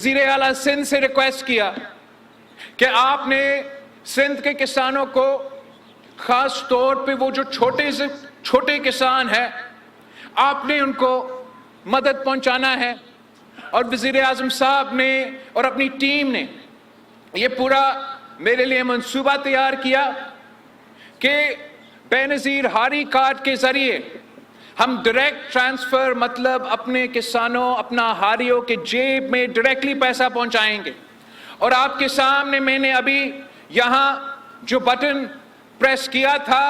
وزیر اعلیٰ سندھ سے ریکویسٹ کیا کہ آپ نے سندھ کے کسانوں کو خاص طور پہ وہ جو چھوٹے کسان ہیں آپ نے ان کو مدد پہنچانا ہے، اور وزیر اعظم صاحب نے اور اپنی ٹیم نے یہ پورا میرے لیے منصوبہ تیار کیا کہ بے نظیر ہاری کارڈ کے ذریعے ہم ڈائریکٹ ٹرانسفر، مطلب اپنے کسانوں، اپنا ہاریوں کے جیب میں ڈائریکٹلی پیسہ پہنچائیں گے۔ اور آپ کے سامنے میں نے ابھی یہاں جو بٹن پریس کیا تھا،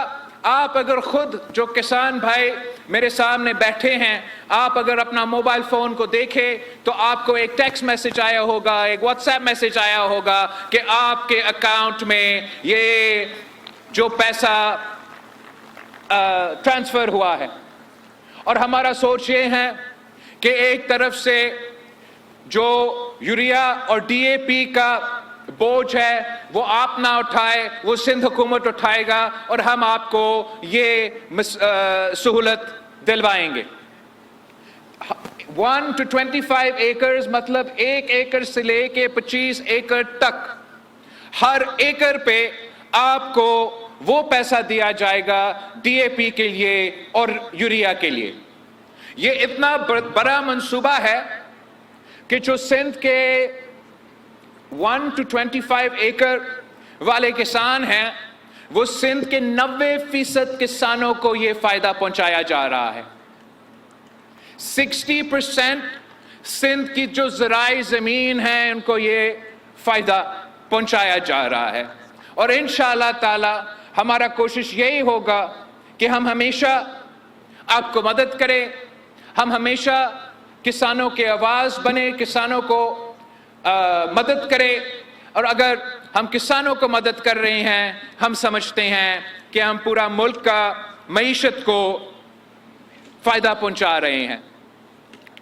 آپ اگر خود جو کسان بھائی میرے سامنے بیٹھے ہیں، آپ اگر اپنا موبائل فون کو دیکھیں تو آپ کو ایک ٹیکسٹ میسج آیا ہوگا، ایک واٹس ایپ میسج آیا ہوگا کہ آپ کے اکاؤنٹ میں یہ جو پیسہ ٹرانسفر ہوا ہے۔ اور ہمارا سوچ یہ ہے کہ ایک طرف سے جو یوریا اور ڈی اے پی کا بوجھ ہے وہ آپ نہ اٹھائے، وہ سندھ حکومت اٹھائے گا، اور ہم آپ کو یہ سہولت دلوائیں گے۔ 1 to 25 ایکڑز مطلب 1 ایکڑ سے لے کے 25 ایکڑ تک، ہر ایکڑ پہ آپ کو وہ پیسہ دیا جائے گا ڈی اے پی کے لیے اور یوریا کے لیے۔ یہ اتنا بڑا منصوبہ ہے کہ جو سندھ کے 1 to 25 ایکڑ والے کسان ہیں، وہ سندھ کے 90% کسانوں کو یہ فائدہ پہنچایا جا رہا ہے۔ 60% سندھ کی جو زرعی زمین ہے ان کو یہ فائدہ پہنچایا جا رہا ہے۔ اور انشاءاللہ تعالی ہمارا کوشش یہی ہوگا کہ ہم ہمیشہ آپ کو مدد کریں، ہم ہمیشہ کسانوں کے آواز بنے، کسانوں کو مدد کریں، اور اگر ہم کسانوں کو مدد کر رہے ہیں، ہم سمجھتے ہیں کہ ہم پورا ملک کا معیشت کو فائدہ پہنچا رہے ہیں۔